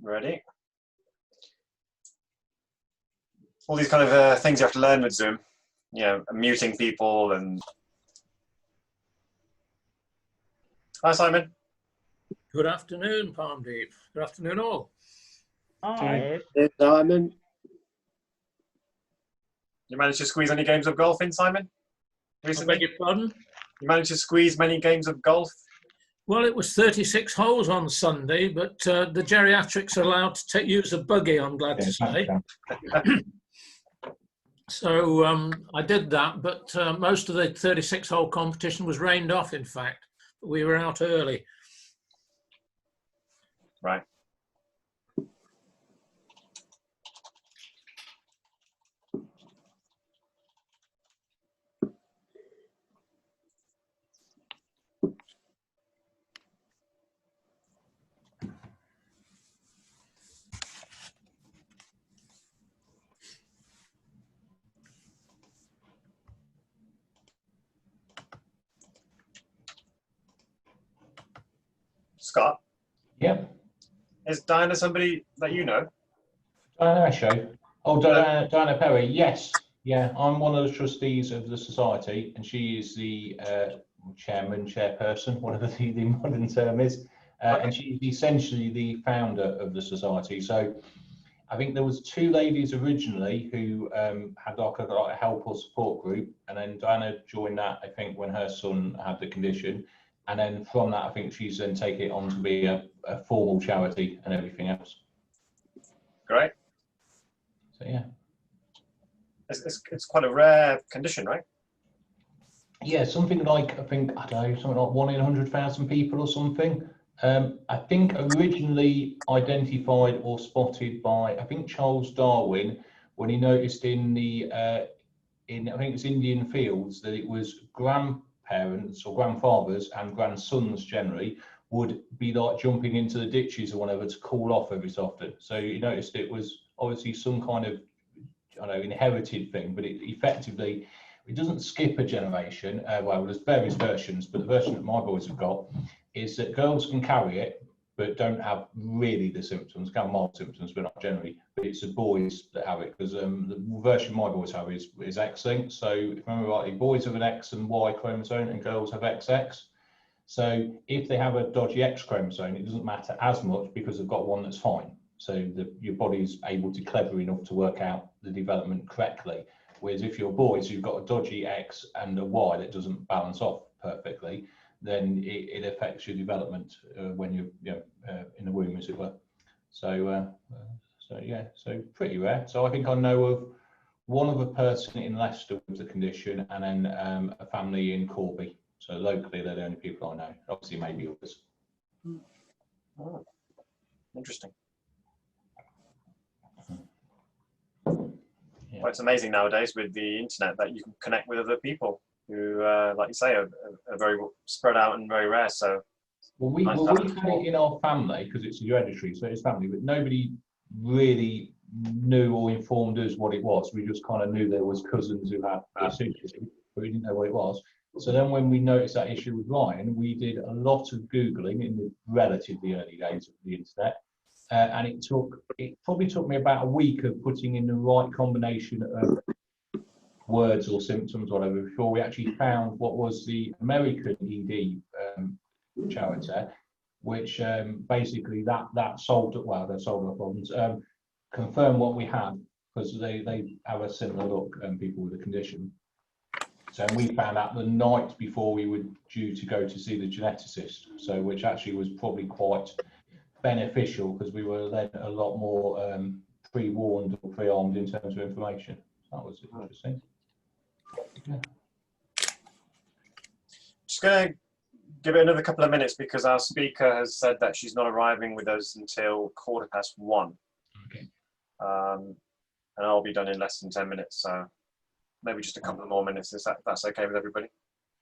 Ready? All these kind of things you have to learn with Zoom, you know, muting people and... Hi, Simon. Good afternoon, Palm Deep. Good afternoon, all. Hi, Simon. You managed to squeeze any games of golf in, Simon, recently? I beg your pardon? You managed to squeeze many games of golf? Well, it was 36 holes on Sunday, but the geriatrics are allowed to use a buggy, I'm glad to say. So I did that, but most of the 36-hole competition was rained off, in fact. We were out early. Right. Scott? Yep. Is Diana somebody that you know? Diana Esho. Oh, Diana Perry. Yes. Yeah, I'm one of the trustees of the society, and she is the chairperson, whatever the modern term is. Okay. And she's essentially the founder of the society. So I think there was two ladies originally who had like a help or support group, and then Diana joined that, I think, when her son had the condition. And then from that, I think she's then taken it on to be a formal charity and everything else. Great. So yeah. It's quite a rare condition, right? Yeah, something like, I think, I don't know, something like 1 in 100,000 people or something. I think originally identified or spotted by, I think, Charles Darwin, when he noticed in the, I think it was Indian fields, that it was grandparents or grandfathers and grandsons generally would be like jumping into the ditches or whatever to cool off every so often. So you noticed it was obviously some kind of, I don't know, inherited thing, but it effectively, it doesn't skip a generation. Well, there's various versions, but the version that my boys have got is that girls can carry it, but don't have really the symptoms, can have mild symptoms, but not generally. But it's the boys that have it, because the version my boys have is X-linked. So if I remember rightly, boys have an X and Y chromosome, and girls have XX. So if they have a dodgy X chromosome, it doesn't matter as much because they've got one that's fine. So your body's able to clever enough to work out the development correctly. Whereas if you're boys who've got a dodgy X and a Y that doesn't balance off perfectly, then it affects your development when you're in the womb, as it were. So yeah, so pretty rare. So I think I know of one other person in Leicester with the condition, and then a family in Corby. So locally, they're the only people I know. Obviously, maybe others. Oh, interesting. Yeah. Well, it's amazing nowadays with the internet that you can connect with other people who, like you say, are very spread out and very rare. So, well, we've had it in our family because it's hereditary, so it's family, but nobody really knew or informed us what it was. We just kind of knew there was cousins who had this issue, but we didn't know what it was. So then when we noticed that issue with Ryan, we did a lot of Googling in the relatively early days of the internet. And it probably took me about a week of putting in the right combination of words or symptoms, whatever, before we actually found what was the American ED charity, which basically that solved it. Well, they solved our problems. Confirmed what we had, because they have a similar look, people with the condition. So we found out the night before we were due to go to see the geneticist. So which actually was probably quite beneficial, because we were then a lot more pre-warned or pre-armed in terms of information. So that was interesting. Yeah. just going to give it another couple of minutes because our speaker has said that she's not arriving with us until 1:15. Okay. And I'll be done in less than 10 minutes. So maybe just a couple of more minutes. That's okay with everybody?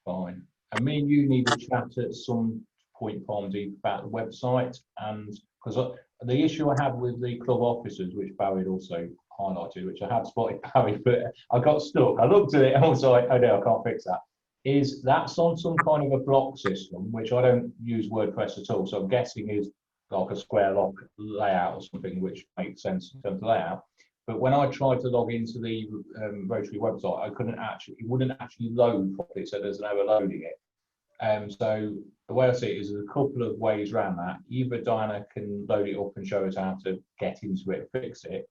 Fine. And me and you need to chat at some point, Palm Deep, about the website, and because the issue I have with the club officers, which Barry had also highlighted, which I had spotted Barry, but I got stuck. I looked at it and was like, oh no, I can't fix that. Is that's on some kind of a block system, which I don't use WordPress at all. So I'm guessing is like a square lock layout or something, which makes sense in terms of layout. But when I tried to log into the Rotary website, I couldn't actually, it wouldn't actually load properly, so there's an overloading it. So the way I see it is there's a couple of ways around that. Either Diana can load it up and show us how to get into it and fix it.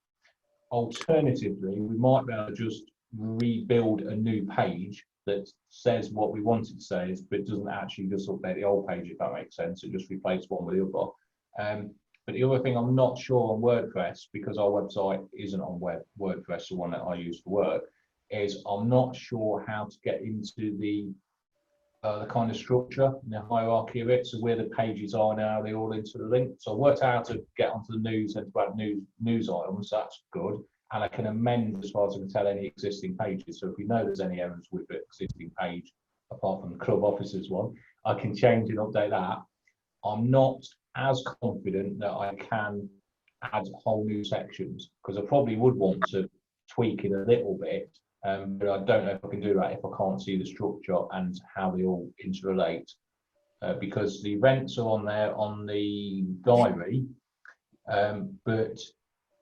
Alternatively, we might be able to just rebuild a new page that says what we want it to say, but doesn't actually just update the old page, if that makes sense. It just replaces one with the other. But the other thing I'm not sure on WordPress, because our website isn't on WordPress, the one that I use for work, is I'm not sure how to get into the kind of structure and the hierarchy of it. So where the pages are now, they all into the link. So I worked out how to get onto the news and to add news items. That's good. And I can amend, as far as I can tell, any existing pages. So if we know there's any errors with the existing page, apart from the club officers one, I can change and update that. I'm not as confident that I can add whole new sections, because I probably would want to tweak it a little bit, but I don't know if I can do that if I can't see the structure and how they all interrelate, because the events are on there on the diary, but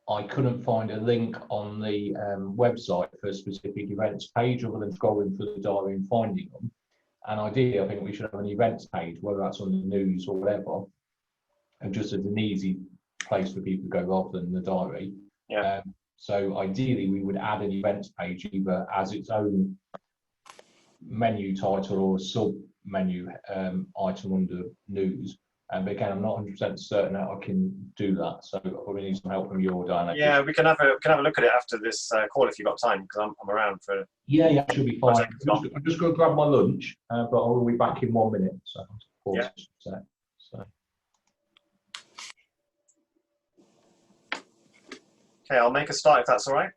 I couldn't find a link on the website for a specific events page other than scrolling through the diary and finding them. And ideally, I think we should have an events page, whether that's on the news or whatever, and just as an easy place for people to go rather than the diary. Yeah. So ideally, we would add an events page either as its own menu title or a sub menu item under news. But again, I'm not 100% certain that I can do that. So I probably need some help from you or Diana. Yeah, we can have a look at it after this call if you've got time, because I'm around for. Yeah, should be fine. I'm just going to grab my lunch, but I will be back in 1 minute. So yeah. Okay, I'll make a start if that's all right,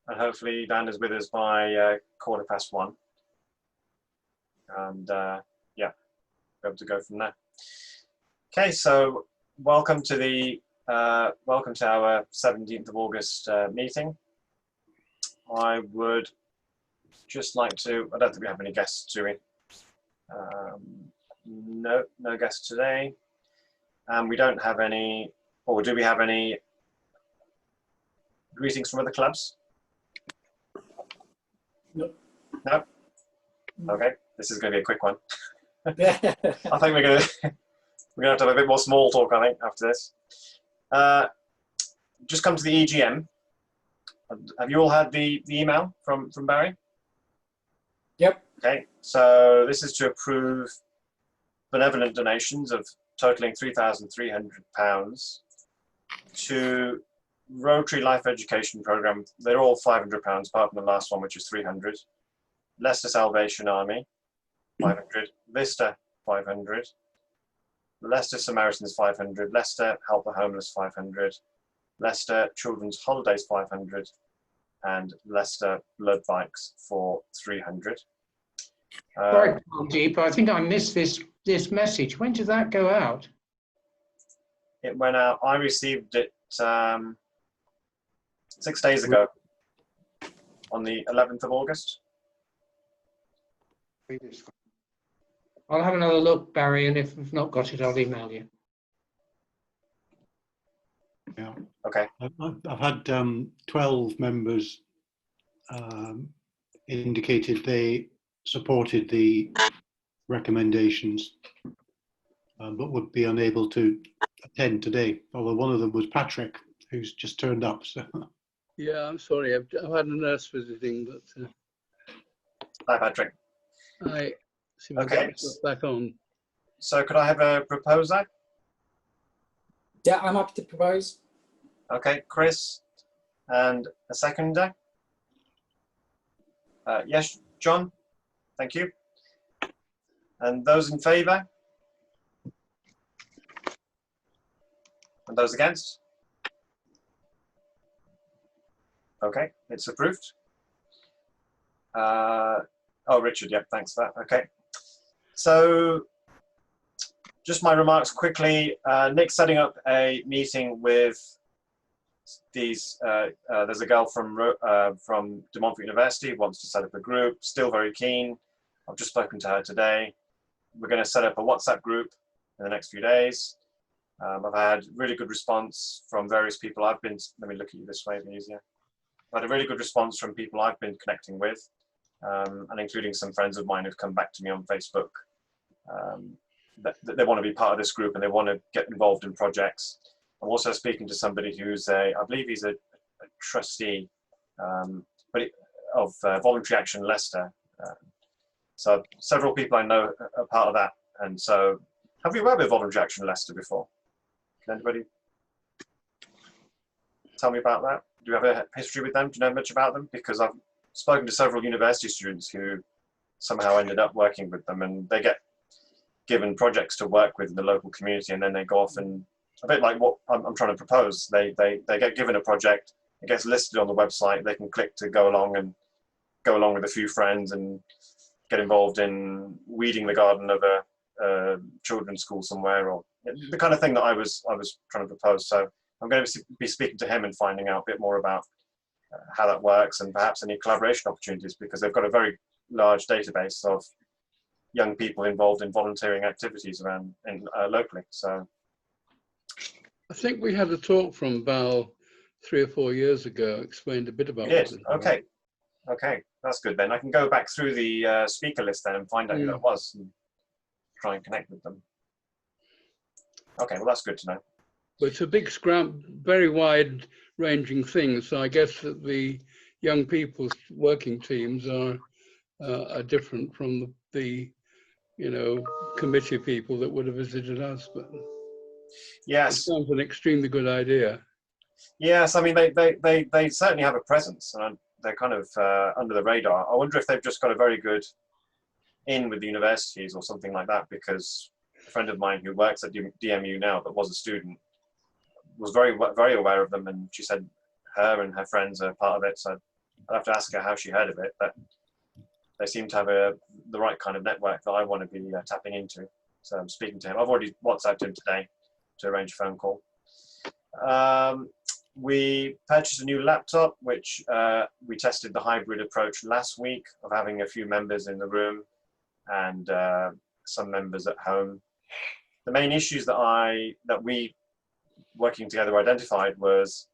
and hopefully Diana's with us by 1:15, and yeah, be able to go from there. Okay, so welcome to our 17th of August meeting. I would just like to, I don't think we have any guests, do we? No guests today. We don't have any, or do we have any greetings from other clubs? No. No? Okay, this is going to be a quick one. I think we're going to have to have a bit more small talk, I think, after this. Just come to the EGM. Have you all had the email from Barry? Yep. Okay, so this is to approve benevolent donations of totaling £3,300 to Rotary Life Education Programme. They're all £500, apart from the last one, which is 300. Leicester Salvation Army, 500. Vista, 500. Leicester Samaritans, 500. Leicester Help the Homeless, 500. Leicester Children's Holidays, 500. And Leicester Blood Bikes for 300. Sorry, Deep, I think I missed this message. When did that go out? It went out, I received it 6 days ago, on the 11th of August. I'll have another look, Barry, and if I've not got it, I'll email you. Yeah. Okay. I've had 12 members indicated they supported the recommendations, but would be unable to attend today. Although one of them was Patrick, who's just turned up. So. Yeah, I'm sorry. I've had a nurse visiting, but. Hi, Patrick. I see if I get myself back on. So could I have a proposer? Yeah, I'm happy to propose. Okay, Chris, and a seconder. Yes, John. Thank you. And those in favour? And those against? Okay, it's approved. Oh, Richard, yeah, thanks for that. Okay. So, just my remarks quickly. Nick's setting up a meeting with these. There's a girl from De Montfort University who wants to set up a group. Still very keen. I've just spoken to her today. We're going to set up a WhatsApp group in the next few days. I've had really good response from various people I've been, let me look at you this way, it'll be easier. I've had a really good response from people I've been connecting with, and including some friends of mine who've come back to me on Facebook. That they want to be part of this group and they want to get involved in projects. I'm also speaking to somebody who's I believe he's a trustee, of Voluntary Action Leicester. So several people I know are part of that. And so, have you worked with Voluntary Action Leicester before? Can anybody tell me about that? Do you have a history with them? Do you know much about them? Because I've spoken to several university students who somehow ended up working with them, and they get given projects to work with in the local community, and then they go off and, a bit like what I'm trying to propose, they get given a project, it gets listed on the website, they can click to go along with a few friends and get involved in weeding the garden of a children's school somewhere, or the kind of thing that I was trying to propose. So I'm going to be speaking to him and finding out a bit more about how that works, and perhaps any collaboration opportunities, because they've got a very large database of young people involved in volunteering activities around locally. So I think we had a talk from Val 3 or 4 years ago, explained a bit about you did. what it Okay. Okay, that's good then. I can go back through the speaker list then and find out who that was and try and connect with them. Okay, well that's good to know. But it's a big scrum, very wide-ranging thing. So I guess that the young people's working teams are different from the committee people that would have visited us. But yes, it sounds an extremely good idea. Yes, I mean they certainly have a presence, and they're kind of under the radar. I wonder if they've just got a very good in with the universities or something like that, because a friend of mine who works at DMU now but was a student was very aware of them, and she said her and her friends are part of it. So I'd have to ask her how she heard of it, but they seem to have the right kind of network that I want to be tapping into. So I'm speaking to him. I've already WhatsApped him today to arrange a phone call. We purchased a new laptop, which we tested the hybrid approach last week of having a few members in the room and some members at home. The main issues that we working together identified was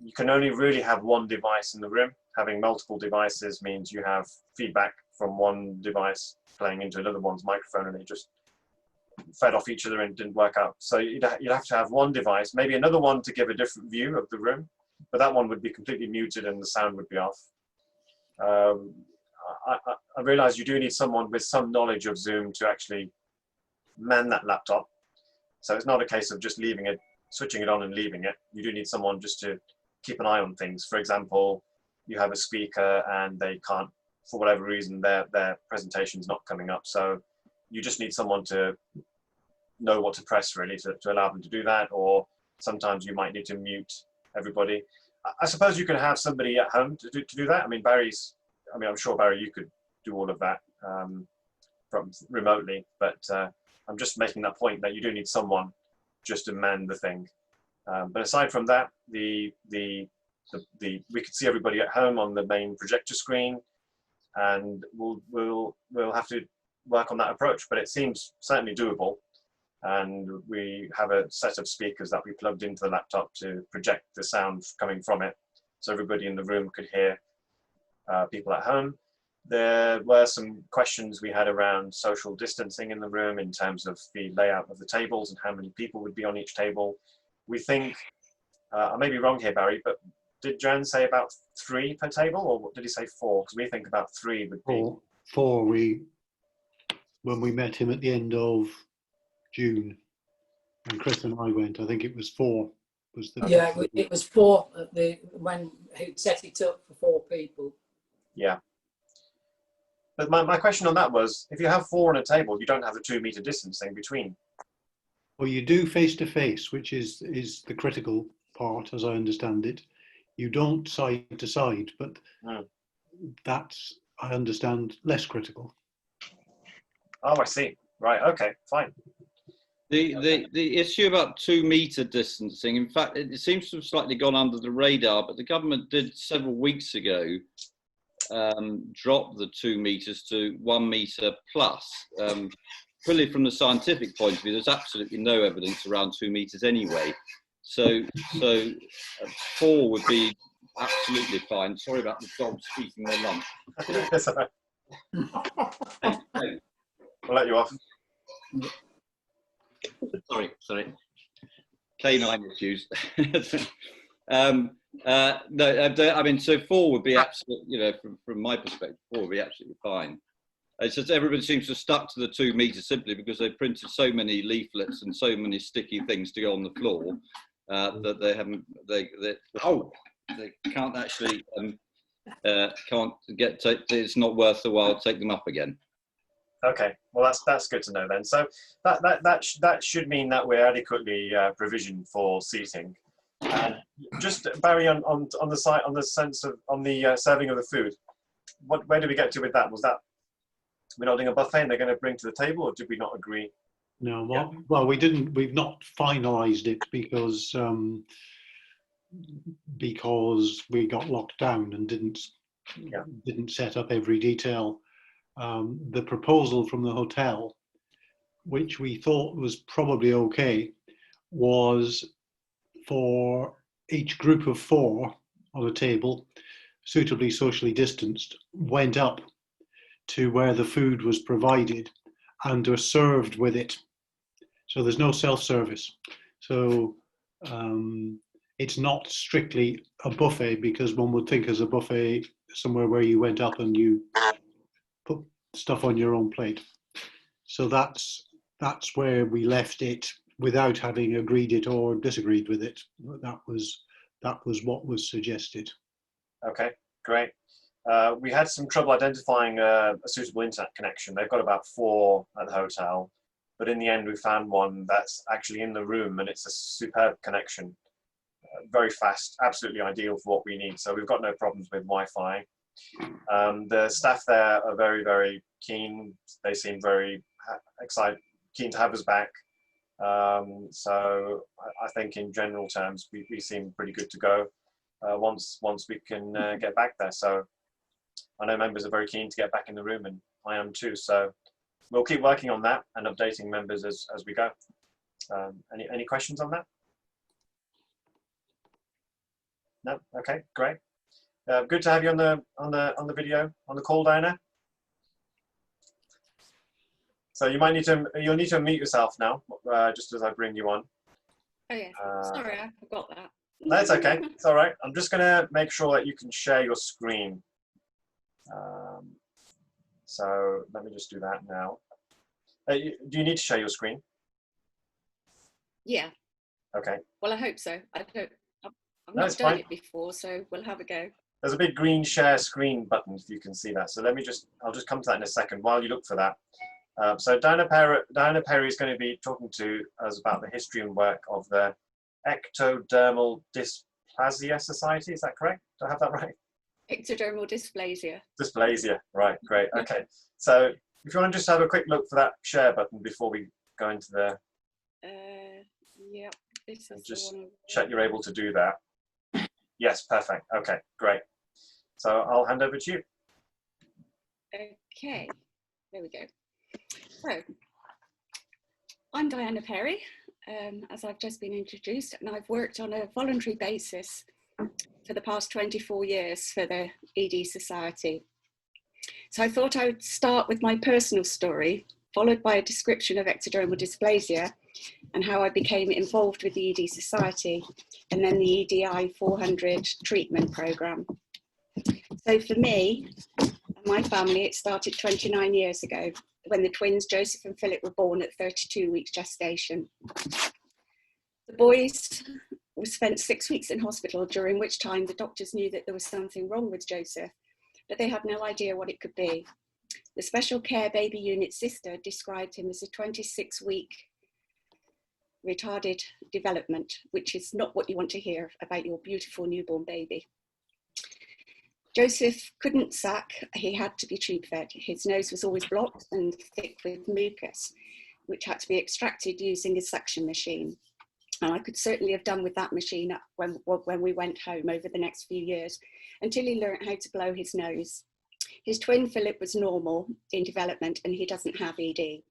you can only really have one device in the room. Having multiple devices means you have feedback from one device playing into another one's microphone, and it just fed off each other and didn't work out. So you'd have to have one device, maybe another one to give a different view of the room, but that one would be completely muted and the sound would be off. I realize you do need someone with some knowledge of Zoom to actually man that laptop. So it's not a case of just leaving it, switching it on and leaving it. You do need someone just to keep an eye on things. For example, you have a speaker and they can't, for whatever reason, their presentation's not coming up. So you just need someone to know what to press, really, to allow them to do that. Or sometimes you might need to mute everybody. I suppose you could have somebody at home to do that. I mean, I'm sure, Barry, you could do all of that from remotely, but I'm just making that point that you do need someone just to man the thing. But aside from that, we could see everybody at home on the main projector screen, and we'll have to work on that approach, but it seems certainly doable. And we have a set of speakers that we plugged into the laptop to project the sound coming from it, so everybody in the room could hear people at home. There were some questions we had around social distancing in the room in terms of the layout of the tables and how many people would be on each table. We think, I may be wrong here, Barry, but did Jan say about 3 per table, or did he say 4? Because we think about 3 would be. Four. When we met him at the end of June, and Chris and I went, I think it was 4. Yeah, it was 4 when he set it up for 4 people. Yeah. But my question on that was, if you have 4 on a table, you don't have the 2-meter distancing between. Well, you do face-to-face, which is the critical part, as I understand it. You don't side to side, but that's, I understand, less critical. Oh, I see. Right. Okay. Fine. The issue about 2-meter distancing, in fact, it seems to have slightly gone under the radar, but the government did several weeks ago drop the 2 meters to 1 meter plus purely from the scientific point of view, there's absolutely no evidence around 2 meters anyway. So 4 would be absolutely fine. Sorry about the dogs eating their lunch. Yes, all right. We'll let you off. Sorry. Canine issues. No, I mean, so 4 would be absolutely, you know, from my perspective, 4 would be absolutely fine. It's just everybody seems to have stuck to the 2 meters simply because they printed so many leaflets and so many sticky things to go on the floor that they haven't, they can't actually, it's not worth the while to take them up again. Okay, well that's good to know then. So that should mean that we're adequately provisioned for seating. And just Barry, on the site, on the serving of the food, where did we get to with that? Was that we're not doing a buffet and they're going to bring to the table, or did we not agree? No, well, we've not finalised it because we got locked down and didn't set up every detail. The proposal from the hotel, which we thought was probably okay, was for each group of 4 on a table, suitably socially distanced, went up to where the food was provided and are served with it. So there's no self-service. So it's not strictly a buffet, because one would think as a buffet somewhere where you went up and you put stuff on your own plate. So that's where we left it without having agreed it or disagreed with it. That was what was suggested. Okay, great. We had some trouble identifying a suitable internet connection. They've got about 4 at the hotel, but in the end we found one that's actually in the room, and it's a superb connection. Very fast, absolutely ideal for what we need. So we've got no problems with Wi-Fi. The staff there are very, very keen. They seem very excited, keen to have us back. So I think in general terms, we seem pretty good to go once we can get back there. So I know members are very keen to get back in the room, and I am too. So we'll keep working on that and updating members as we go. Any questions on that? No. Okay. Great. Good to have you on the video on the call, Diana. So you'll need to unmute yourself now, just as I bring you on. Oh yeah. Sorry, I forgot that. That's okay. It's all right. I'm just going to make sure that you can share your screen. So let me just do that now. Do you need to share your screen? Yeah. Okay. Well, I hope so. I've No, not it's done fine. it before, so we'll have a go. There's a big green share screen button if you can see that. So I'll just come to that in a second while you look for that. So Diana Perry is going to be talking to us about the history and work of the Ectodermal Dysplasia Society. Is that correct? Do I have that right? Ectodermal dysplasia. Dysplasia. Right. Great. Okay. So if you want to just have a quick look for that share button before we go into the. Yeah. This is just the one. check you're able to do that. Yes. Perfect. Okay. Great. So I'll hand over to you. Okay. There we go. So, I'm Diana Perry, as I've just been introduced, and I've worked on a voluntary basis for the past 24 years for the ED Society. So I thought I would start with my personal story, followed by a description of ectodermal dysplasia and how I became involved with the ED Society, and then the EDI 400 treatment programme. So for me and my family, it started 29 years ago, when the twins Joseph and Philip were born at 32 weeks gestation. The boys spent 6 weeks in hospital, during which time the doctors knew that there was something wrong with Joseph, but they had no idea what it could be. The special care baby unit sister described him as a 26-week retarded development, which is not what you want to hear about your beautiful newborn baby. Joseph couldn't suck, he had to be tube fed. His nose was always blocked and thick with mucus, which had to be extracted using a suction machine. And I could certainly have done with that machine when we went home over the next few years, until he learned how to blow his nose. His twin Philip was normal in development, and he doesn't have ED.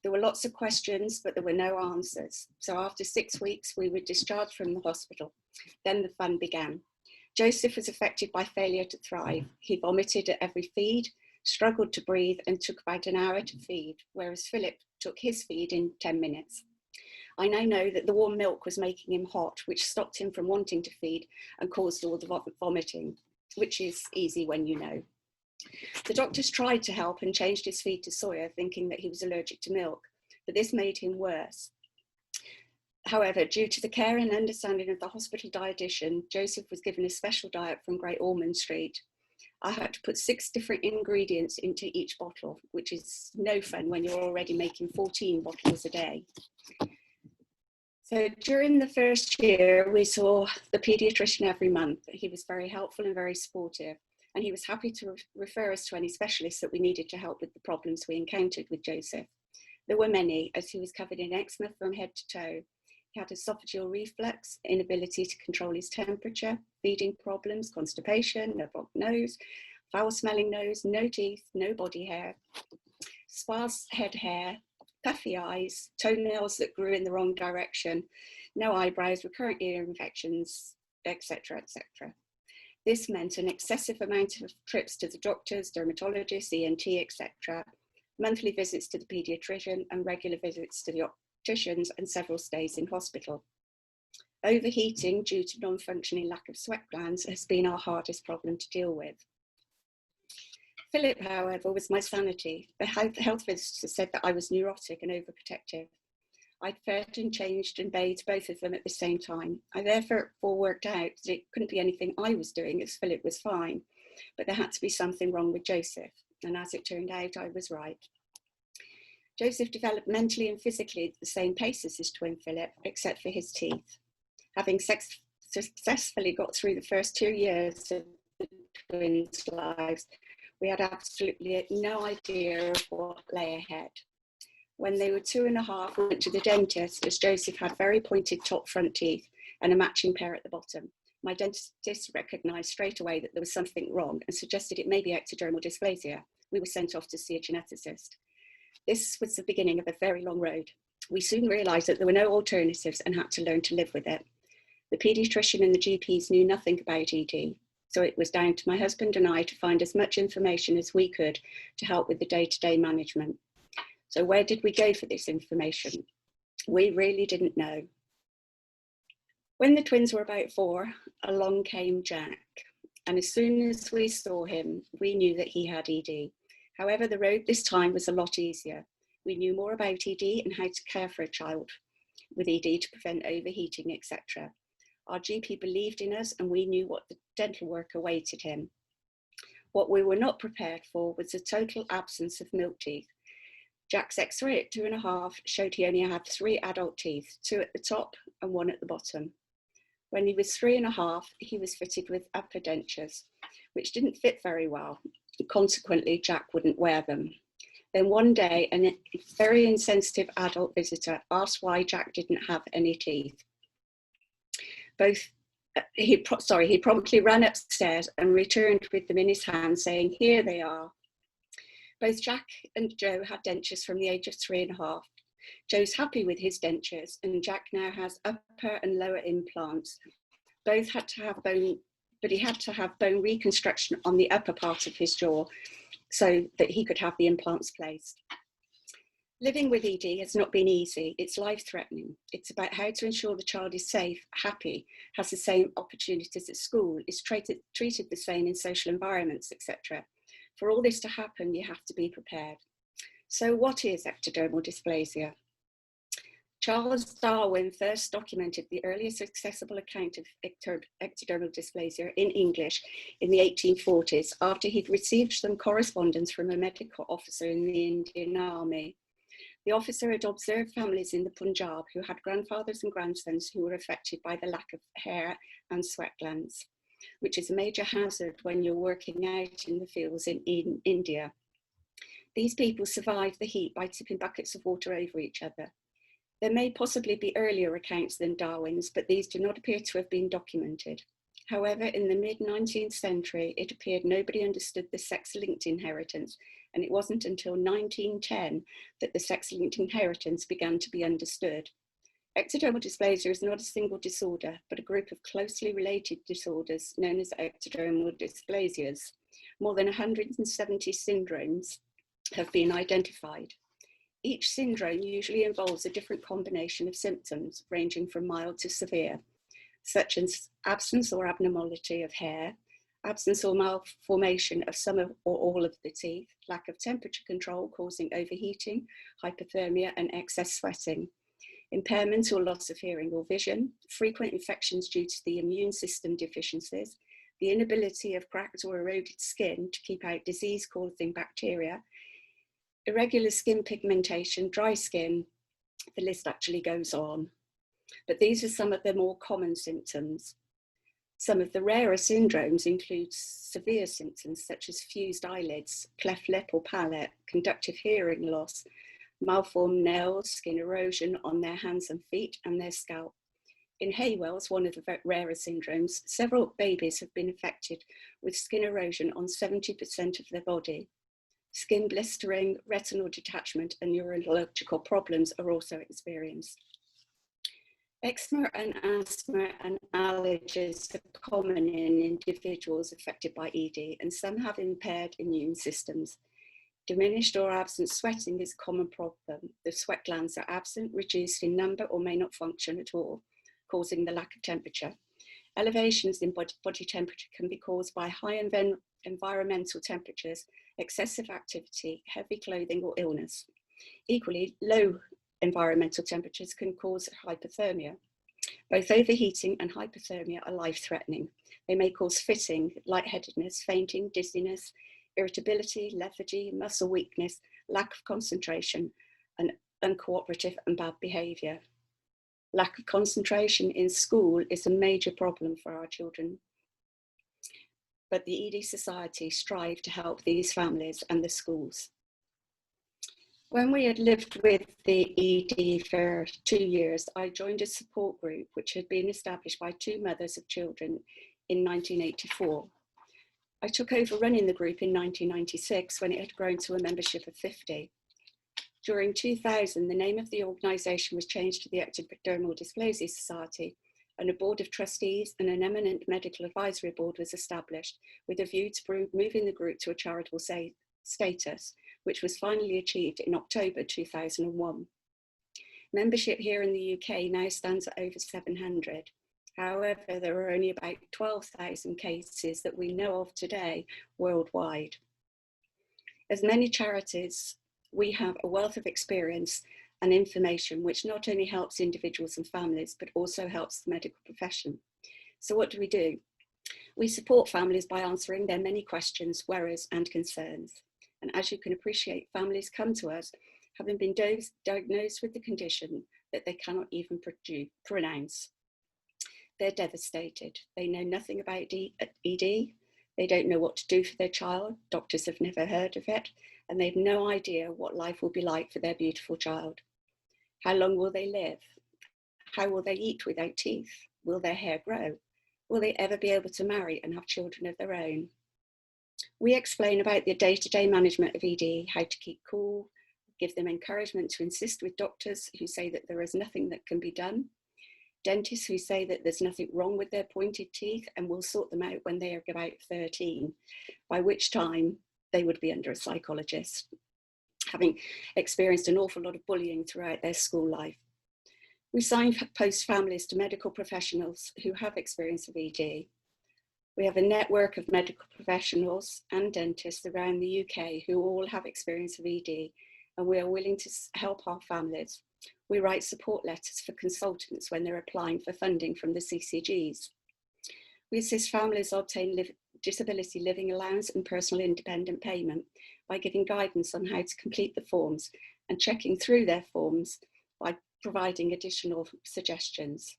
There were lots of questions, but there were no answers. So after 6 weeks, we were discharged from the hospital. Then the fun began. Joseph was affected by failure to thrive. He vomited at every feed, struggled to breathe, and took about an hour to feed, whereas Philip took his feed in 10 minutes. I now know that the warm milk was making him hot, which stopped him from wanting to feed and caused all the vomiting, which is easy when you know. The doctors tried to help and changed his feed to soya, thinking that he was allergic to milk, but this made him worse. However, due to the care and understanding of the hospital dietitian, Joseph was given a special diet from Great Ormond Street. I had to put 6 different ingredients into each bottle, which is no fun when you're already making 14 bottles a day. So during the first year, we saw the paediatrician every month. He was very helpful and very supportive, and he was happy to refer us to any specialists that we needed to help with the problems we encountered with Joseph. There were many, as he was covered in eczema from head to toe. He had esophageal reflux, inability to control his temperature, feeding problems, constipation, a blocked nose, foul-smelling nose, no teeth, no body hair, sparse head hair, puffy eyes, toenails that grew in the wrong direction, no eyebrows, recurrent ear infections, etc., etc. This meant an excessive amount of trips to the doctors, dermatologists, ENT, etc., monthly visits to the paediatrician and regular visits to the opticians and several stays in hospital. Overheating due to non-functioning lack of sweat glands has been our hardest problem to deal with. Philip, however, was my sanity. The health visitor said that I was neurotic and overprotective. I'd fed and changed and bathed both of them at the same time. I therefore worked out that it couldn't be anything I was doing, as Philip was fine, but there had to be something wrong with Joseph. And as it turned out, I was right. Joseph developed mentally and physically at the same pace as his twin Philip, except for his teeth. Having successfully got through the first 2 years of the twins' lives, we had absolutely no idea of what lay ahead. When they were 2.5, we went to the dentist, as Joseph had very pointed top front teeth and a matching pair at the bottom. My dentist recognised straight away that there was something wrong and suggested it may be ectodermal dysplasia. We were sent off to see a geneticist. This was the beginning of a very long road. We soon realised that there were no alternatives and had to learn to live with it. The paediatrician and the GPs knew nothing about ED, so it was down to my husband and I to find as much information as we could to help with the day-to-day management. So where did we go for this information? We really didn't know. When the twins were about 4, along came Jack, and as soon as we saw him, we knew that he had ED. However, the road this time was a lot easier. We knew more about ED and how to care for a child with ED to prevent overheating, etc. Our GP believed in us and we knew what the dental work awaited him. What we were not prepared for was the total absence of milk teeth. Jack's X-ray at 2.5 showed he only had 3 adult teeth, 2 at the top and 1 at the bottom. When he was 3.5, he was fitted with upper dentures, which didn't fit very well. Consequently, Jack wouldn't wear them. Then one day, a very insensitive adult visitor asked why Jack didn't have any teeth. He promptly ran upstairs and returned with them in his hand, saying, "Here they are." Both Jack and Joe had dentures from the age of 3.5. Joe's happy with his dentures, and Jack now has upper and lower implants. Both had to have bone, but he had to have bone reconstruction on the upper part of his jaw so that he could have the implants placed. Living with ED has not been easy. It's life-threatening. It's about how to ensure the child is safe, happy, has the same opportunities at school, is treated the same in social environments, etc. For all this to happen, you have to be prepared. So what is ectodermal dysplasia? Charles Darwin first documented the earliest accessible account of ectodermal dysplasia in English in the 1840s after he'd received some correspondence from a medical officer in the Indian Army. The officer had observed families in the Punjab who had grandfathers and grandsons who were affected by the lack of hair and sweat glands, which is a major hazard when you're working out in the fields in India. These people survived the heat by tipping buckets of water over each other. There may possibly be earlier accounts than Darwin's, but these do not appear to have been documented. However, in the mid-19th century, it appeared nobody understood the sex-linked inheritance and it wasn't until 1910 that the sex-linked inheritance began to be understood. Ectodermal dysplasia is not a single disorder, but a group of closely related disorders known as ectodermal dysplasias. More than 170 syndromes have been identified. Each syndrome usually involves a different combination of symptoms, ranging from mild to severe, such as absence or abnormality of hair, absence or malformation of some or all of the teeth, lack of temperature control causing overheating, hypothermia, and excess sweating, impairment or loss of hearing or vision, frequent infections due to the immune system deficiencies, the inability of cracked or eroded skin to keep out disease-causing bacteria, irregular skin pigmentation, dry skin, the list actually goes on. But these are some of the more common symptoms. Some of the rarer syndromes include severe symptoms such as fused eyelids, cleft lip or palate, conductive hearing loss, malformed nails, skin erosion on their hands and feet and their scalp. In Haywell's, one of the rarer syndromes, several babies have been affected with skin erosion on 70% of their body. Skin blistering, retinal detachment, and neurological problems are also experienced. Eczema and asthma and allergies are common in individuals affected by ED, and some have impaired immune systems. Diminished or absent sweating is a common problem. The sweat glands are absent, reduced in number, or may not function at all, causing the lack of temperature. Elevations in body temperature can be caused by high environmental temperatures, excessive activity, heavy clothing, or illness. Equally, low environmental temperatures can cause hypothermia. Both overheating and hypothermia are life-threatening. They may cause fitting, lightheadedness, fainting, dizziness, irritability, lethargy, muscle weakness, lack of concentration, and uncooperative and bad behaviour. Lack of concentration in school is a major problem for our children. But the ED Society strive to help these families and the schools. When we had lived with the ED for 2 years, I joined a support group which had been established by 2 mothers of children in 1984. I took over running the group in 1996 when it had grown to a membership of 50. During 2000, the name of the organisation was changed to the Ectodermal Dysplasia Society, and a board of trustees and an eminent medical advisory board was established with a view to moving the group to a charitable status, which was finally achieved in October 2001. Membership here in the UK now stands at over 700. However, there are only about 12,000 cases that we know of today worldwide. As many charities, we have a wealth of experience and information which not only helps individuals and families, but also helps the medical profession. So what do? We support families by answering their many questions, worries, and concerns. And as you can appreciate, families come to us having been diagnosed with the condition that they cannot even pronounce. They're devastated. They know nothing about ED. They don't know what to do for their child. Doctors have never heard of it, and they have no idea what life will be like for their beautiful child. How long will they live? How will they eat without teeth? Will their hair grow? Will they ever be able to marry and have children of their own? We explain about the day-to-day management of ED, how to keep cool, give them encouragement to insist with doctors who say that there is nothing that can be done, dentists who say that there's nothing wrong with their pointed teeth and will sort them out when they are about 13, by which time they would be under a psychologist, having experienced an awful lot of bullying throughout their school life. We signpost families to medical professionals who have experience of ED. We have a network of medical professionals and dentists around the UK who all have experience of ED, and we are willing to help our families. We write support letters for consultants when they're applying for funding from the CCGs. We assist families obtain disability living allowance and personal independent payment by giving guidance on how to complete the forms and checking through their forms by providing additional suggestions.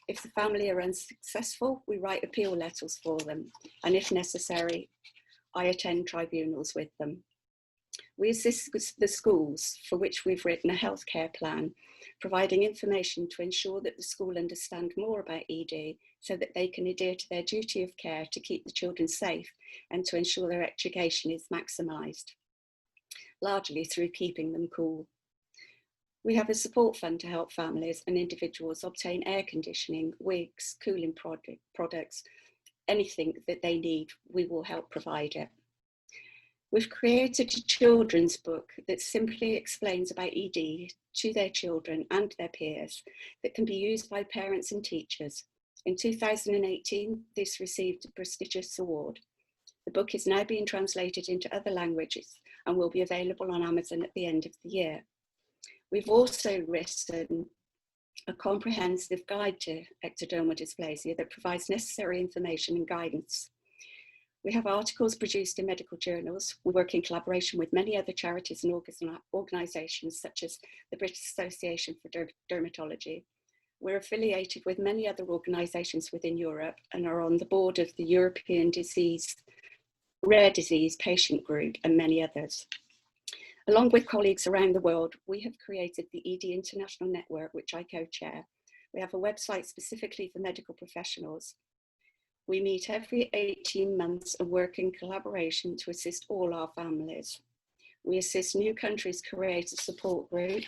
If the family are unsuccessful, we write appeal letters for them, and if necessary, I attend tribunals with them. We assist the schools, for which we've written a healthcare plan, providing information to ensure that the school understand more about ED so that they can adhere to their duty of care to keep the children safe and to ensure their education is maximised. largely through keeping them cool. We have a support fund to help families and individuals obtain air conditioning, wigs, cooling products, anything that they need, we will help provide it. We've created a children's book that simply explains about ED to their children and their peers that can be used by parents and teachers. In 2018, this received a prestigious award. The book is now being translated into other languages and will be available on Amazon at the end of the year. We've also written a comprehensive guide to ectodermal dysplasia that provides necessary information and guidance. We have articles produced in medical journals. We work in collaboration with many other charities and organisations such as the British Association for Dermatology. We're affiliated with many other organisations within Europe and are on the board of the European Rare Disease Patient Group and many others. Along with colleagues around the world, we have created the ED International Network, which I co-chair. We have a website specifically for medical professionals. We meet every 18 months and work in collaboration to assist all our families. We assist new countries create a support group,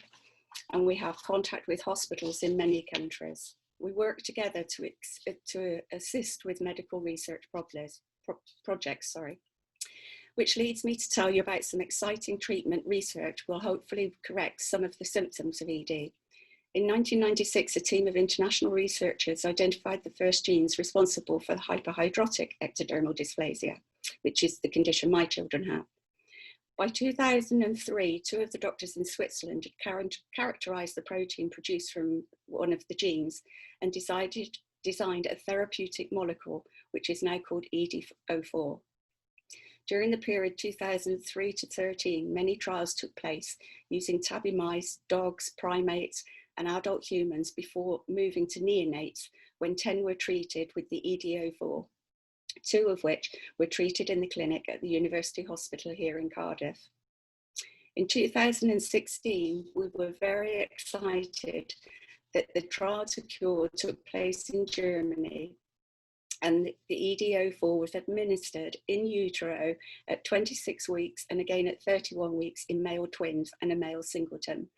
and we have contact with hospitals in many countries. We work together to assist with medical research projects, which leads me to tell you about some exciting treatment research will hopefully correct some of the symptoms of ED. In 1996, a team of international researchers identified the first genes responsible for the hyperhidrotic ectodermal dysplasia, which is the condition my children have. By 2003, two of the doctors in Switzerland had characterized the protein produced from one of the genes and designed a therapeutic molecule, which is now called ED04. During the period 2003 to 13, many trials took place using tabby mice, dogs, primates, and adult humans before moving to neonates, when 10 were treated with the ED04, 2 of which were treated in the clinic at the University Hospital here in Cardiff. In 2016, we were very excited that the trial to cure took place in Germany, and the ED04 was administered in utero at 26 weeks and again at 31 weeks in male twins and a male singleton,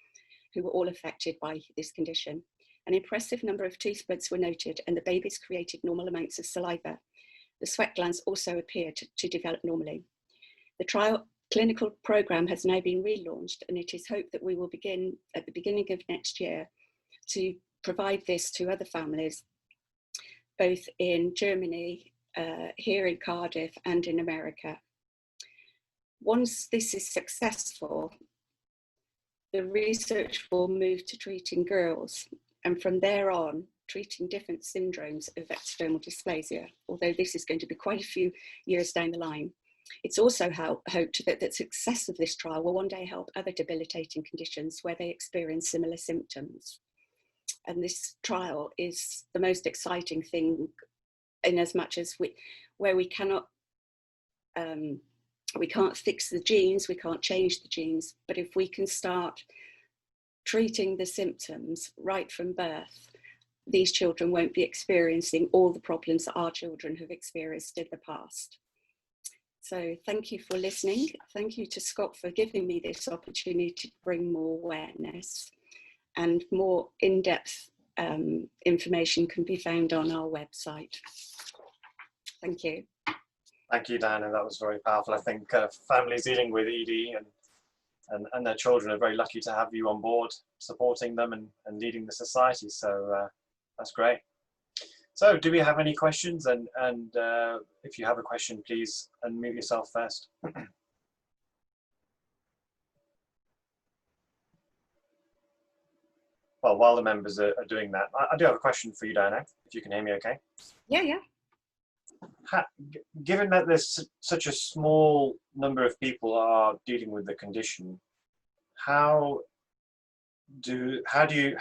who were all affected by this condition. An impressive number of tooth buds were noted, and the babies created normal amounts of saliva. The sweat glands also appeared to develop normally. The trial clinical program has now been relaunched, and it is hoped that we will begin at the beginning of next year to provide this to other families, both in Germany, here in Cardiff, and in America. Once this is successful, the research will move to treating girls, and from there on, treating different syndromes of ectodermal dysplasia, although this is going to be quite a few years down the line. It's also hoped that the success of this trial will one day help other debilitating conditions where they experience similar symptoms. And this trial is the most exciting thing, in as much as we can't fix the genes, we can't change the genes, but if we can start treating the symptoms right from birth, these children won't be experiencing all the problems that our children have experienced in the past. So thank you for listening. Thank you to Scott for giving me this opportunity to bring more awareness, and more in-depth information can be found on our website. Thank you. Thank you, Diana. That was very powerful. I think families dealing with ED and their children are very lucky to have you on board, supporting them and leading the society. So that's great. So do we have any questions? And if you have a question, please unmute yourself first. Well, while the members are doing that, I do have a question for you, Diana, if you can hear me okay. Yeah. Given that there's such a small number of people are dealing with the condition, how do you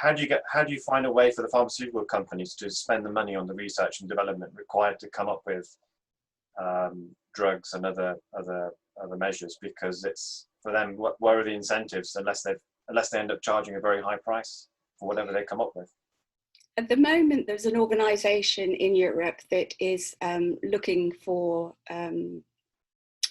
find a way for the pharmaceutical companies to spend the money on the research and development required to come up with drugs and other measures? Because it's, for them, where are the incentives unless they end up charging a very high price for whatever they come up with? At the moment, there's an organisation in Europe that is looking for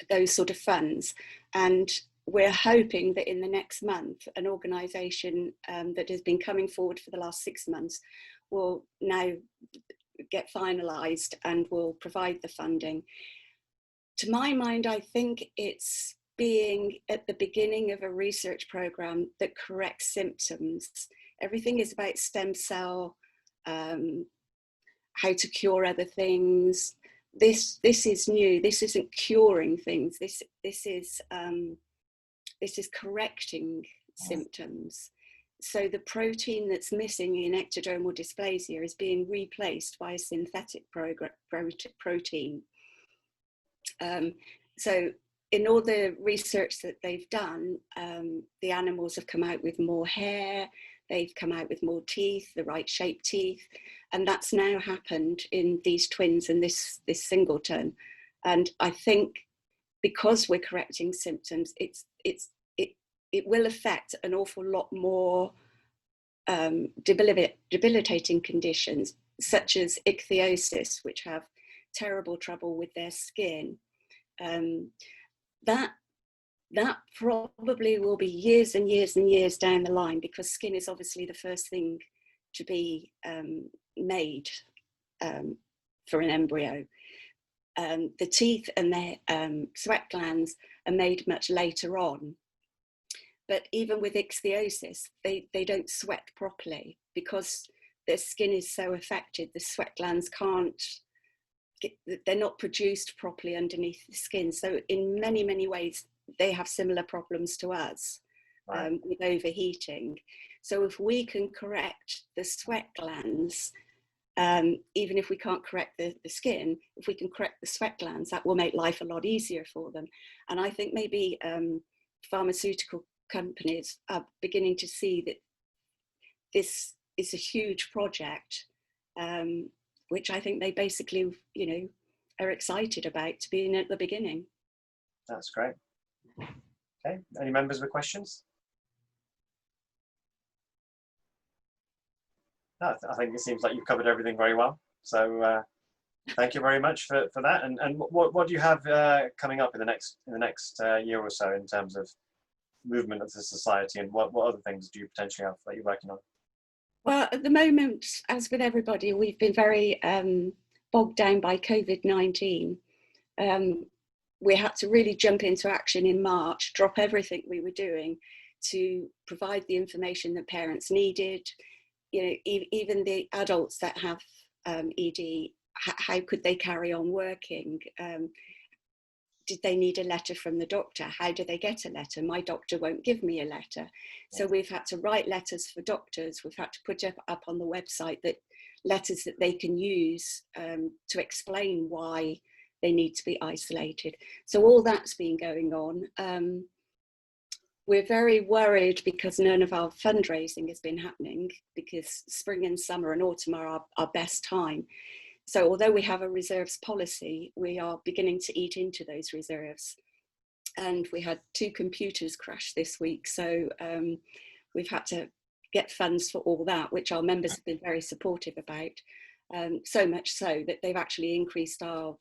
those sort of funds, and we're hoping that in the next month, an organisation that has been coming forward for the last 6 months will now get finalised and will provide the funding. To my mind, I think it's being at the beginning of a research programme that corrects symptoms. Everything is about stem cell, how to cure other things. This is new. This isn't curing things. This is correcting symptoms. So the protein that's missing in ectodermal dysplasia is being replaced by a synthetic protein. So in all the research that they've done, the animals have come out with more hair, they've come out with more teeth, the right shaped teeth, and that's now happened in these twins and this singleton. And I think because we're correcting symptoms, it will affect an awful lot more debilitating conditions, such as ichthyosis, which have terrible trouble with their skin. That probably will be years and years and years down the line, because skin is obviously the first thing to be made for an embryo. The teeth and the sweat glands are made much later on. But even with ichthyosis, they don't sweat properly because their skin is so affected. The sweat glands they're not produced properly underneath the skin. So in many, many ways, they have similar problems to us with overheating. So if we can correct the sweat glands, even if we can't correct the skin, if we can correct the sweat glands, that will make life a lot easier for them. And I think maybe pharmaceutical companies are beginning to see that this is a huge project, which I think they basically, are excited about to being at the beginning. That's great. Okay, any members with questions? No, I think it seems like you've covered everything very well. So thank you very much for that. And what do you have coming up in the next year or so in terms of movement of the society, and what other things do you potentially have that you're working on? Well, at the moment, as with everybody, we've been very bogged down by COVID-19. We had to really jump into action in March, drop everything we were doing to provide the information that parents needed. Even the adults that have ED, how could they carry on working? Did they need a letter from the doctor? How do they get a letter? My doctor won't give me a letter. So we've had to write letters for doctors. We've had to put up on the website that letters that they can use to explain why they need to be isolated. So all that's been going on. We're very worried because none of our fundraising has been happening, because spring and summer and autumn are our best time. So although we have a reserves policy, we are beginning to eat into those reserves. And we had 2 computers crash this week. So we've had to get funds for all that, which our members have been very supportive about. So much so that they've actually increased our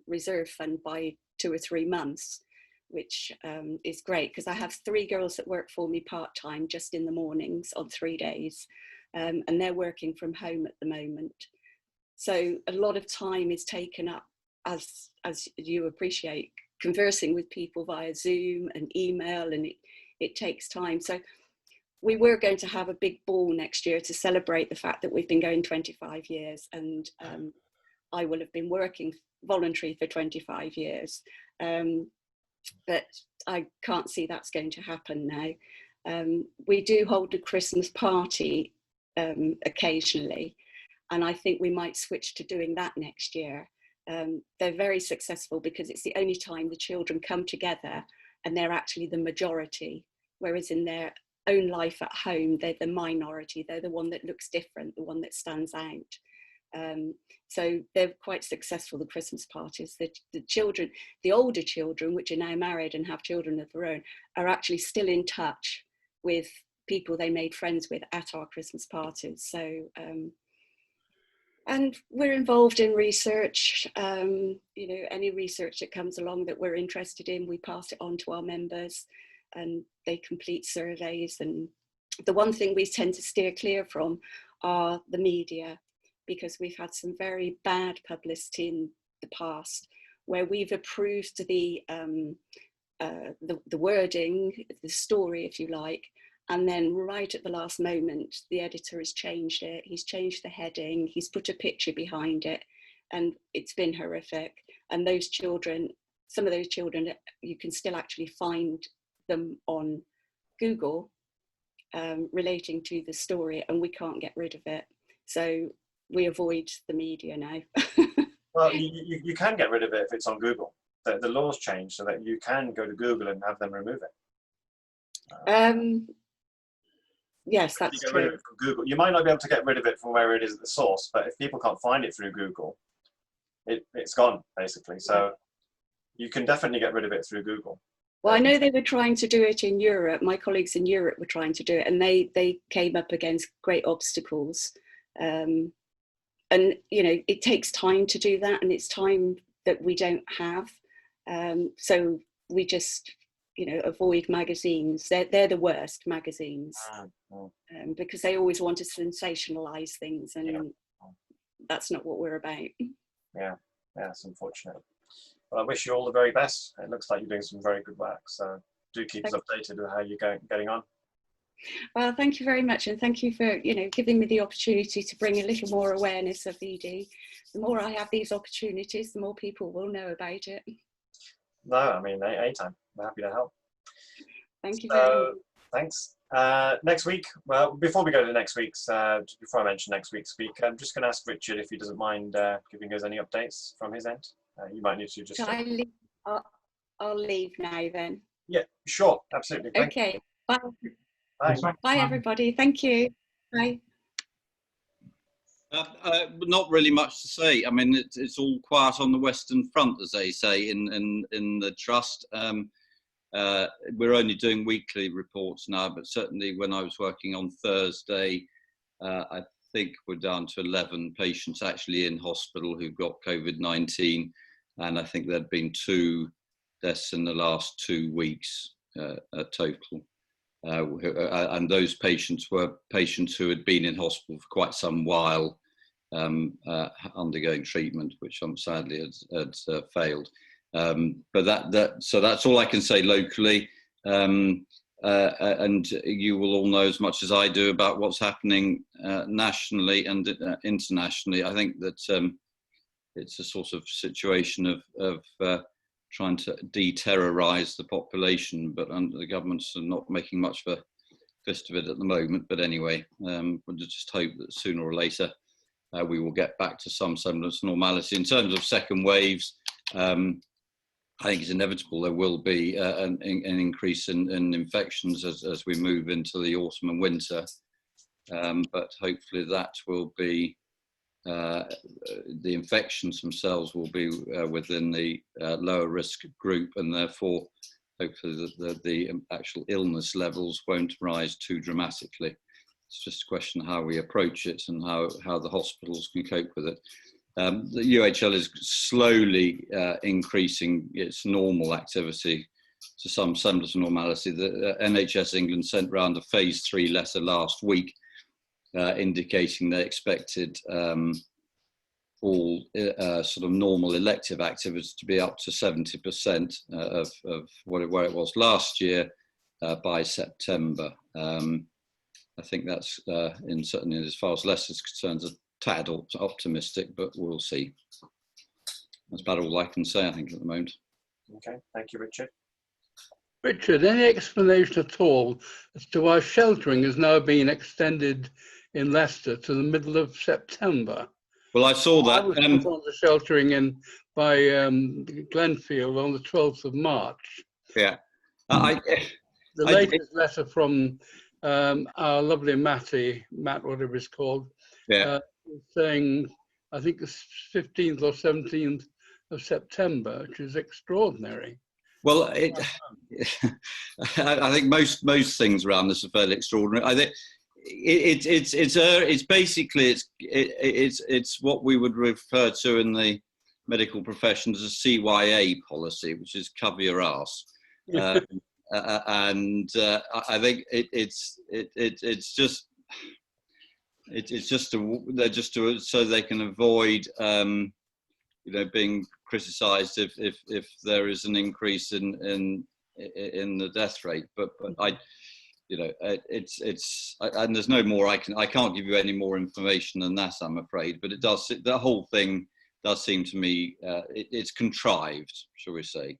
reserve fund by 2 or 3 months, which is great, because I have 3 girls that work for me part-time just in the mornings on 3 days. And they're working from home at the moment. So a lot of time is taken up, as you appreciate, conversing with people via Zoom and email, and it takes time. So we were going to have a big ball next year to celebrate the fact that we've been going 25 years, and I will have been working voluntary for 25 years. But I can't see that's going to happen now. We do hold a Christmas party occasionally, and I think we might switch to doing that next year. They're very successful because it's the only time the children come together and they're actually the majority, whereas in their own life at home, they're the minority. They're the one that looks different, the one that stands out. So they're quite successful, the Christmas parties. The children, the older children, which are now married and have children of their own, are actually still in touch with people they made friends with at our Christmas parties. So, and we're involved in research. Any research that comes along that we're interested in, we pass it on to our members. and they complete surveys. And the one thing we tend to steer clear from are the media, because we've had some very bad publicity in the past where we've approved the wording, the story, if you like, and then right at the last moment, the editor has changed it. He's changed the heading, he's put a picture behind it, and it's been horrific. And those children, some of those children, you can still actually find them on Google relating to the story, and we can't get rid of it. So we avoid the media now. Well, you can get rid of it if it's on Google. The law's changed so that you can go to Google and have them remove it. Yes, that's you get rid of true. it from Google. You might not be able to get rid of it from where it is at the source, but if people can't find it through Google, it's gone, basically. So you can definitely get rid of it through Google. Well, I know they were trying to do it in Europe. My colleagues in Europe were trying to do it, and they came up against great obstacles. And, you know, it takes time to do that, and it's time that we don't have. So we just, you know, avoid magazines. They're the worst magazines, because they always want to sensationalize things, and that's not what we're about. Yeah, it's unfortunate. Well, I wish you all the very best. It looks like you're doing some very good work. So do keep us updated with how you're getting on. Well, thank you very much, and thank you for, you know, giving me the opportunity to bring a little more awareness of ED. The more I have these opportunities, the more people will know about it. No, I mean, anytime. I'm happy to help. Thank you very much. Thanks. Next week, well, before we go to next week's, before I mention next week's speaker, I'm just going to ask Richard if he doesn't mind giving us any updates from his end. You might need to just... Shall I leave? I'll leave now then. Yeah, sure, absolutely. Okay, bye. Bye. Bye, everybody. Thank you. Bye. Not really much to say. I mean, it's all quiet on the Western Front, as they say in the trust. We're only doing weekly reports now, but certainly when I was working on Thursday, I think we're down to 11 patients actually in hospital who've got COVID-19, and I think there'd been 2 deaths in the last 2 weeks total. And those patients were patients who had been in hospital for quite some while, undergoing treatment, which sadly had failed. But so that's all I can say locally. And you will all know as much as I do about what's happening nationally and internationally. I think that it's a sort of situation of trying to de-terrorise the population, but the governments are not making much of a fist of it at the moment. But anyway, we'll just hope that sooner or later we will get back to some semblance of normality. In terms of second waves, I think it's inevitable there will be an increase in infections as we move into the autumn and winter, but hopefully that will be the infections themselves will be within the lower risk group, and therefore hopefully the actual illness levels won't rise too dramatically. It's just a question of how we approach it and how the hospitals can cope with it. The UHL is slowly increasing its normal activity to some semblance of normality. The NHS England sent round a phase 3 letter last week indicating they expected all sort of normal elective activities to be up to 70% of where it was last year by September. I think that's certainly as far as Leicester's concerned, a tad optimistic, but we'll see. That's about all I can say, I think, at the moment. Okay, thank you, Richard. Richard, any explanation at all as to why sheltering has now been extended in Leicester to the middle of September? Well, I saw that. I was put on the sheltering by Glenfield on the 12th of March. Yeah. The latest letter from our lovely Matt, whatever he's called, saying, I think the 15th or 17th of September, which is extraordinary. Well, I think most things around this are fairly extraordinary. I think it's basically it's what we would refer to in the medical profession as a CYA policy, which is cover your ass. I think it's just so they can avoid being criticised if there is an increase in the death rate. But I and there's no more I can't give you any more information than that, I'm afraid. But the whole thing does seem to me it's contrived, shall we say?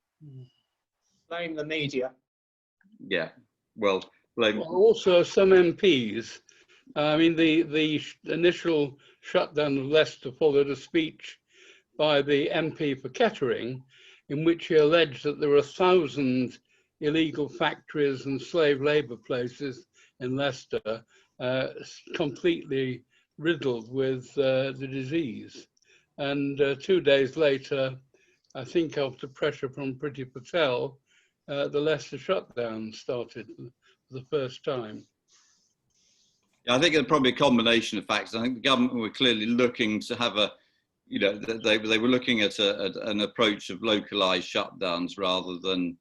Blame the media. Yeah. Well, also some MPs. I mean, the initial shutdown of Leicester followed a speech by the MP for Kettering, in which he alleged that there were 1,000 illegal factories and slave labour places in Leicester, completely riddled with the disease. And 2 days later, I think after pressure from Priti Patel, the Leicester shutdown started for the first time. I think it's probably a combination of factors. I think the government were clearly looking to have they were looking at an approach of localised shutdowns rather than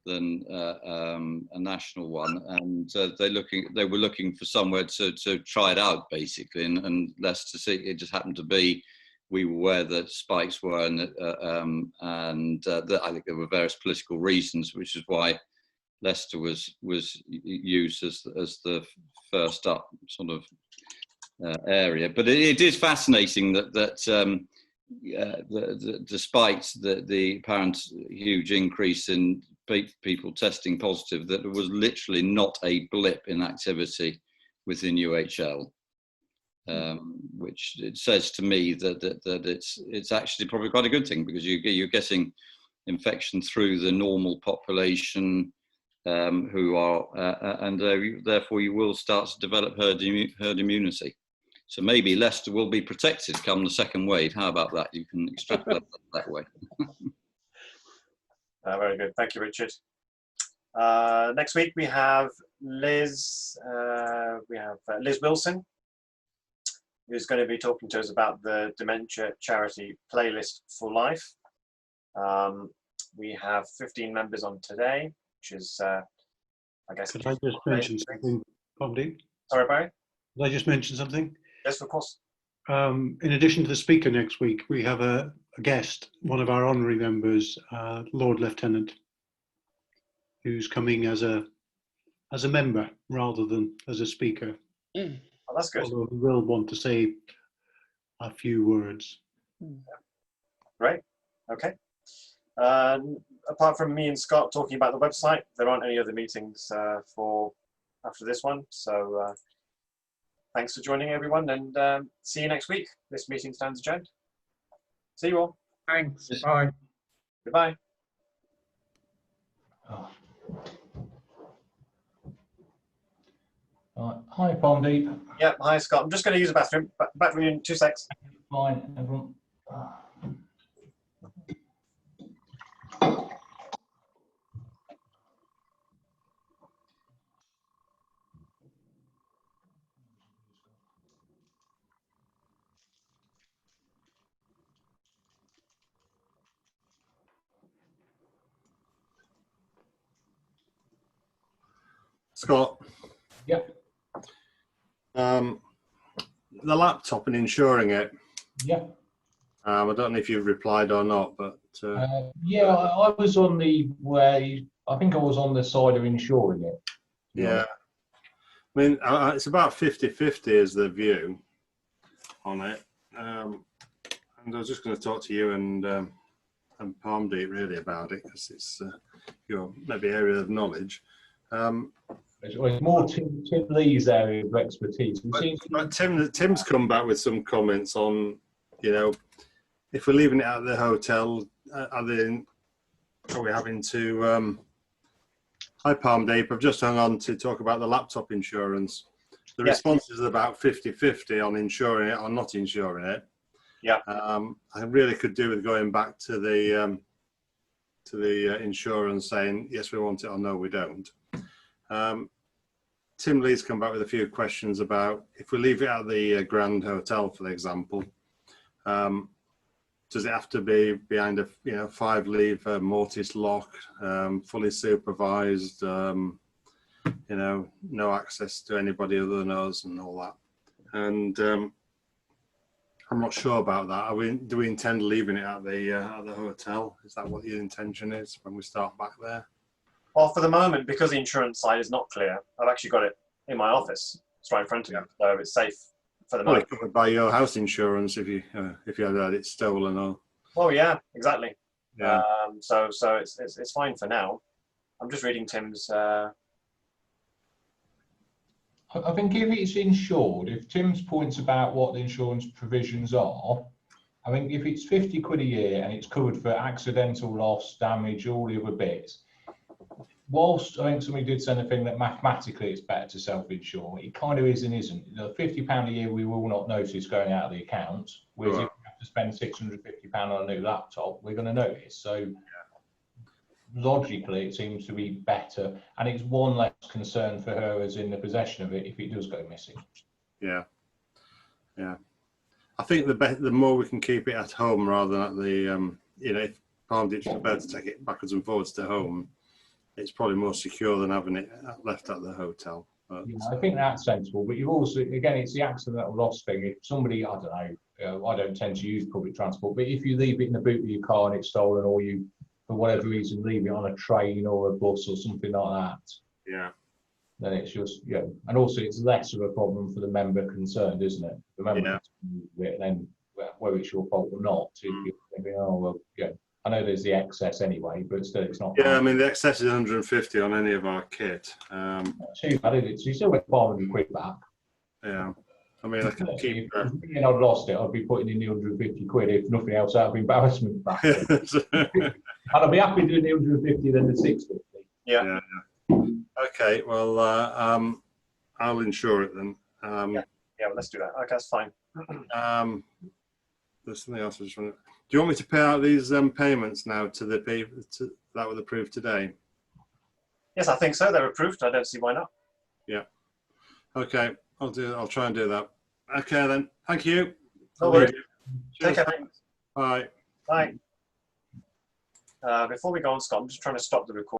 a national one, and they were looking for somewhere to try it out basically, and Leicester City, it just happened to be we were where the spikes were, and I think there were various political reasons, which is why Leicester was used as the first up sort of area. But it is fascinating that despite the apparent huge increase in people testing positive, that there was literally not a blip in activity within UHL, which it says to me that it's actually probably quite a good thing, because you're getting infection through the normal population, who are and therefore you will start to develop herd immunity. So maybe Leicester will be protected come the second wave. How about that? You can extrapolate that way. Very good. Thank you, Richard. Next week we have Liz. Liz Wilson, who's going to be talking to us about the dementia charity playlist for life. We have 15 members on today, which is, I guess. Could I just mention something, Pomdi? Sorry, Barry? Could I just mention something? Yes, of course. In addition to the speaker next week, we have a guest, one of our honorary members, Lord Lieutenant, who's coming as a member rather than as a speaker. Oh, that's good. Although we will want to say a few words. Great. Okay. Apart from me and Scott talking about the website, there aren't any other meetings for after this one. So thanks for joining, everyone, and see you next week. This meeting stands adjourned. See you all. Thanks. Bye. Goodbye. Hi, Pomdi. Yeah, hi, Scott. I'm just going to use the bathroom. Back with you in 2 seconds. Fine, everyone. Scott. Yeah. The laptop and insuring it. Yeah. I don't know if you've replied or not, but yeah, I was on the way. I think I was on the side of insuring it. Yeah. I mean, it's about 50-50 is the view on it. And I was just going to talk to you and Palmdeep really about it, because it's your maybe area of knowledge. It's more Tim Lee's area of expertise. But Tim's come back with some comments on, if we're leaving it at the hotel, are we having to? Hi, Palmdeep. I've just hung on to talk about the laptop insurance. The response is about 50-50 on insuring it or not insuring it. Yeah. I really could do with going back to the insurance saying yes, we want it or no, we don't. Tim Lee's come back with a few questions about if we leave it at the Grand Hotel, for example, does it have to be behind a 5-lever mortise lock, fully supervised, no access to anybody other than us and all that? And I'm not sure about that. Do we intend leaving it at the hotel? Is that what the intention is when we start back there? Well, for the moment, because the insurance side is not clear, I've actually got it in my office. It's right in front of me, so it's safe for the moment. Covered by your house insurance if you had had it stolen or. Oh yeah, exactly. Yeah. So it's fine for now. I'm just reading Tim's. I think if it's insured, if Tim's points about what the insurance provisions are, I think if it's 50 quid a year and it's covered for accidental loss, damage, all the other bits, whilst I think somebody did send a thing that mathematically it's better to self-insure, it kind of is and isn't. The £50 a year we will not notice going out of the accounts, whereas if we have to spend £650 on a new laptop, we're going to notice. So logically it seems to be better, and it's one less concern for her as in the possession of it if it does go missing. Yeah. I think the more we can keep it at home rather than at the if Palmditch is prepared to take it backwards and forwards to home, it's probably more secure than having it left at the hotel. But, I think that's sensible, but you've also, again, it's the accidental loss thing. If somebody, I don't know, I don't tend to use public transport, but if you leave it in the boot of your car and it's stolen, or you, for whatever reason, leave it on a train or a bus or something like that, yeah, then it's just, and also it's less of a problem for the member concerned, isn't it? The member then, whether it's your fault or not, you're thinking, oh, well, I know there's the excess anyway, but still it's not. Yeah, I mean, the excess is 150 on any of our kit. Too bad, is it? So you still get 500 quid back. Yeah. I mean, I can keep... If I'd lost it, I'd be putting in the 150 quid, if nothing else, out of embarrassment back. And I'd be happy doing the 150 than the 650. Yeah. Okay, well, I'll insure it then. Well, let's do that. Okay, that's fine. There's something else I just want to... Do you want me to pay out these payments now to the people that were approved today? Yes, I think so. They're approved. I don't see why not. Yeah. Okay, I'll try and do that. Okay then. Thank you. No worries. Take care. Bye. Bye. Before we go on, Scott, I'm just trying to stop the recording.